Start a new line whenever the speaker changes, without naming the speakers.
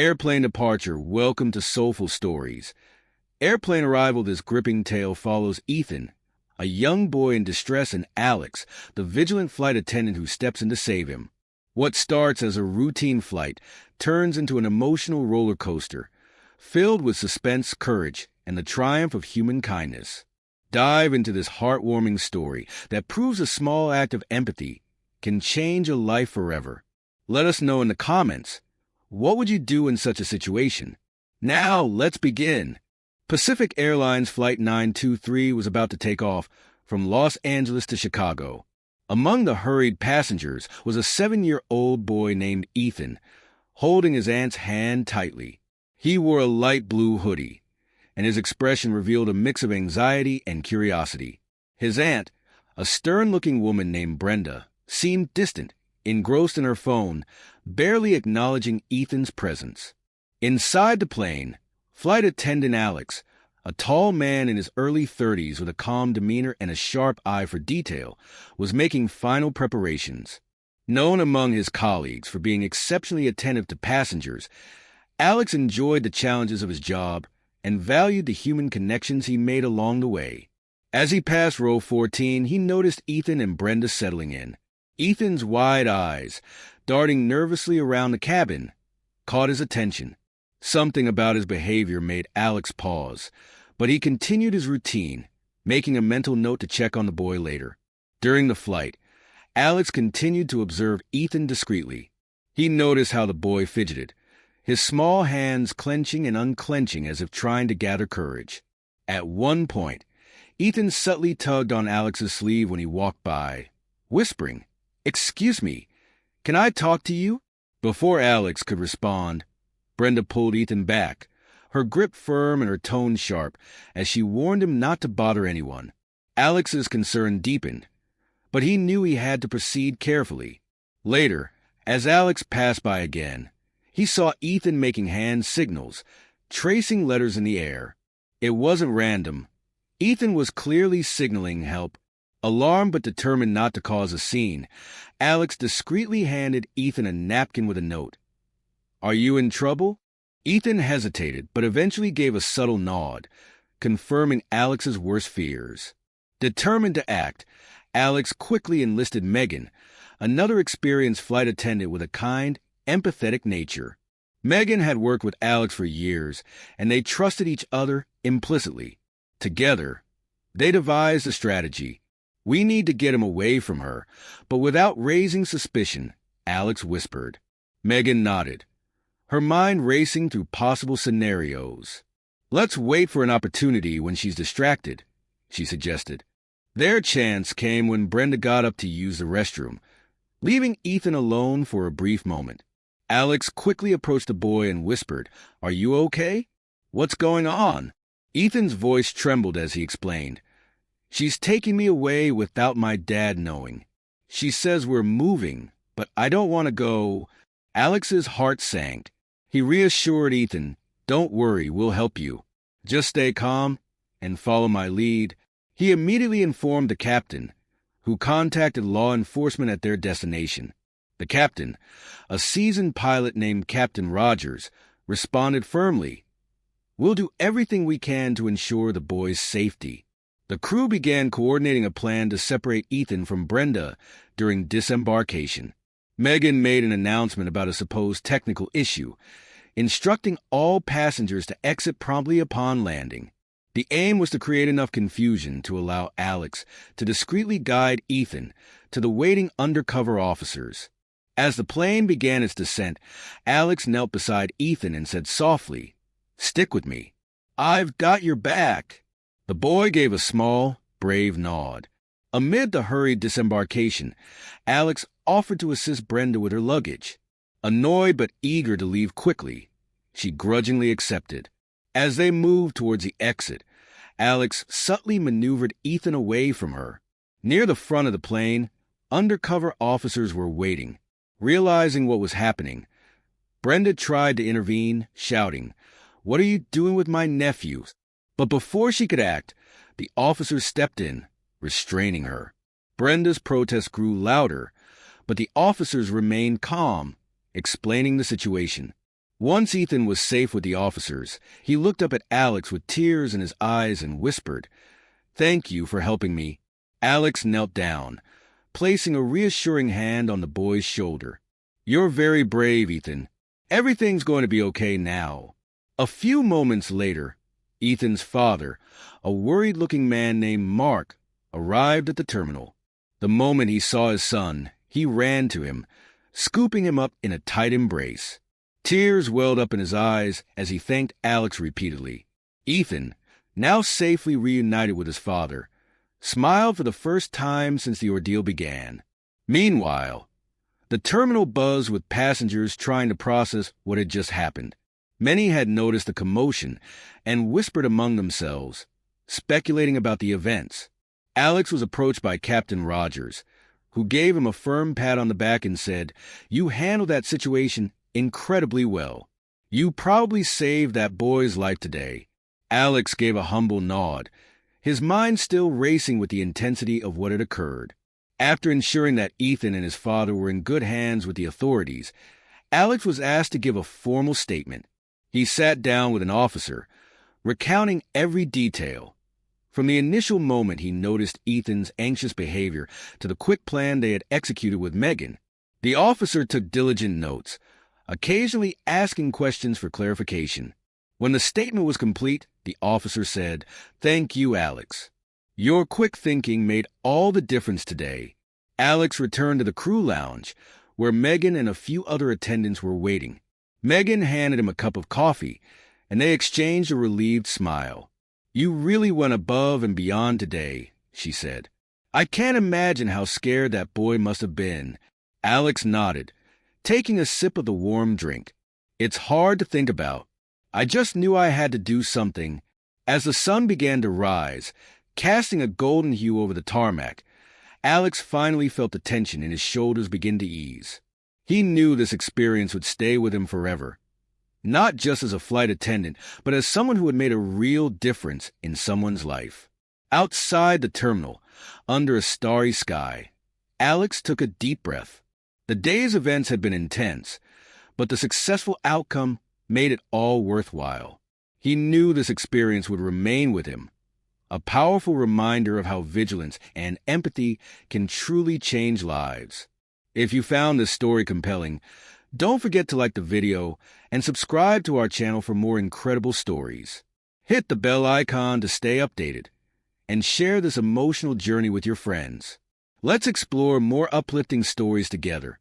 Airplane departure, welcome to Soulful Stories. Airplane arrival, this gripping tale follows Ethan, a young boy in distress, and Alex, the vigilant flight attendant who steps in to save him. What starts as a routine flight turns into an emotional roller coaster, filled with suspense, courage, and the triumph of human kindness. Dive into this heartwarming story that proves a small act of empathy can change a life forever. Let us know in the comments, what would you do in such a situation? Now, let's begin. Pacific Airlines Flight 923 was about to take off from Los Angeles to Chicago. Among the hurried passengers was a 7-year-old boy named Ethan, holding his aunt's hand tightly. He wore a light blue hoodie, and his expression revealed a mix of anxiety and curiosity. His aunt, a stern-looking woman named Brenda, seemed distant, engrossed in her phone, barely acknowledging Ethan's presence. Inside the plane, flight attendant Alex, a tall man in his early 30s with a calm demeanor and a sharp eye for detail, was making final preparations. Known among his colleagues for being exceptionally attentive to passengers, Alex enjoyed the challenges of his job and valued the human connections he made along the way. As he passed row 14, he noticed Ethan and Brenda settling in. Ethan's wide eyes, darting nervously around the cabin, caught his attention. Something about his behavior made Alex pause, but he continued his routine, making a mental note to check on the boy later. During the flight, Alex continued to observe Ethan discreetly. He noticed how the boy fidgeted, his small hands clenching and unclenching as if trying to gather courage. At one point, Ethan subtly tugged on Alex's sleeve when he walked by, whispering, "Excuse me, can I talk to you?" Before Alex could respond, Brenda pulled Ethan back, her grip firm and her tone sharp, as she warned him not to bother anyone. Alex's concern deepened, but he knew he had to proceed carefully. Later, as Alex passed by again, he saw Ethan making hand signals, tracing letters in the air. It wasn't random. Ethan was clearly signaling help. Alarmed but determined not to cause a scene, Alex discreetly handed Ethan a napkin with a note. "Are you in trouble?" Ethan hesitated, but eventually gave a subtle nod, confirming Alex's worst fears. Determined to act, Alex quickly enlisted Megan, another experienced flight attendant with a kind, empathetic nature. Megan had worked with Alex for years, and they trusted each other implicitly. Together, they devised a strategy. "We need to get him away from her," but without raising suspicion, Alex whispered. Megan nodded, her mind racing through possible scenarios. "Let's wait for an opportunity when she's distracted," she suggested. Their chance came when Brenda got up to use the restroom, leaving Ethan alone for a brief moment. Alex quickly approached the boy and whispered, "Are you okay? What's going on?" Ethan's voice trembled as he explained, "She's taking me away without my dad knowing. She says we're moving, but I don't want to go." Alex's heart sank. He reassured Ethan, "Don't worry, we'll help you. Just stay calm and follow my lead." He immediately informed the captain, who contacted law enforcement at their destination. The captain, a seasoned pilot named Captain Rogers, responded firmly, "We'll do everything we can to ensure the boy's safety." The crew began coordinating a plan to separate Ethan from Brenda during disembarkation. Megan made an announcement about a supposed technical issue, instructing all passengers to exit promptly upon landing. The aim was to create enough confusion to allow Alex to discreetly guide Ethan to the waiting undercover officers. As the plane began its descent, Alex knelt beside Ethan and said softly, "Stick with me. I've got your back." The boy gave a small, brave nod. Amid the hurried disembarkation, Alex offered to assist Brenda with her luggage. Annoyed but eager to leave quickly, she grudgingly accepted. As they moved towards the exit, Alex subtly maneuvered Ethan away from her. Near the front of the plane, undercover officers were waiting. Realizing what was happening, Brenda tried to intervene, shouting, "What are you doing with my nephew?" But before she could act, the officers stepped in, restraining her. Brenda's protest grew louder, but the officers remained calm, explaining the situation. Once Ethan was safe with the officers, he looked up at Alex with tears in his eyes and whispered, "Thank you for helping me." Alex knelt down, placing a reassuring hand on the boy's shoulder. "You're very brave, Ethan. Everything's going to be okay now." A few moments later, Ethan's father, a worried-looking man named Mark, arrived at the terminal. The moment he saw his son, he ran to him, scooping him up in a tight embrace. Tears welled up in his eyes as he thanked Alex repeatedly. Ethan, now safely reunited with his father, smiled for the first time since the ordeal began. Meanwhile, the terminal buzzed with passengers trying to process what had just happened. Many had noticed the commotion and whispered among themselves, speculating about the events. Alex was approached by Captain Rogers, who gave him a firm pat on the back and said, "You handled that situation incredibly well. You probably saved that boy's life today." Alex gave a humble nod, his mind still racing with the intensity of what had occurred. After ensuring that Ethan and his father were in good hands with the authorities, Alex was asked to give a formal statement. He sat down with an officer, recounting every detail. From the initial moment he noticed Ethan's anxious behavior to the quick plan they had executed with Megan, the officer took diligent notes, occasionally asking questions for clarification. When the statement was complete, the officer said, "Thank you, Alex. Your quick thinking made all the difference today." Alex returned to the crew lounge, where Megan and a few other attendants were waiting. Megan handed him a cup of coffee, and they exchanged a relieved smile. "You really went above and beyond today," she said. "I can't imagine how scared that boy must have been." Alex nodded, taking a sip of the warm drink. "It's hard to think about. I just knew I had to do something." As the sun began to rise, casting a golden hue over the tarmac, Alex finally felt the tension in his shoulders begin to ease. He knew this experience would stay with him forever, not just as a flight attendant, but as someone who had made a real difference in someone's life. Outside the terminal, under a starry sky, Alex took a deep breath. The day's events had been intense, but the successful outcome made it all worthwhile. He knew this experience would remain with him, a powerful reminder of how vigilance and empathy can truly change lives. If you found this story compelling, don't forget to like the video and subscribe to our channel for more incredible stories. Hit the bell icon to stay updated, and share this emotional journey with your friends. Let's explore more uplifting stories together.